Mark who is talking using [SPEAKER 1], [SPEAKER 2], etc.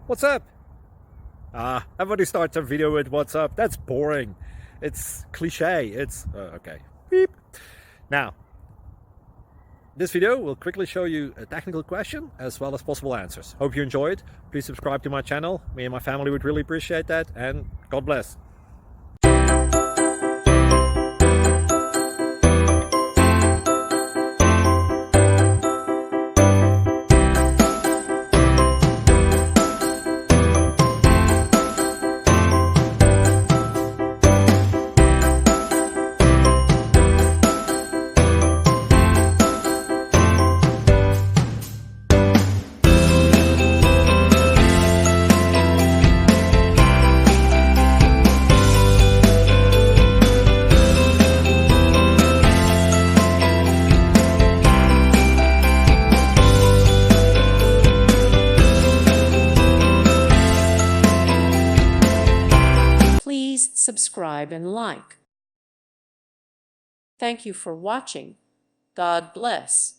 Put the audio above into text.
[SPEAKER 1] What's up? Everybody starts a video with what's up. That's boring. It's cliche. It's okay. Beep. Now, this video will quickly show you a technical question as well as possible answers. Hope you enjoy it. Please subscribe to my channel. Me and my family would really appreciate that, and God bless.
[SPEAKER 2] Please subscribe and like. Thank you for watching. God bless.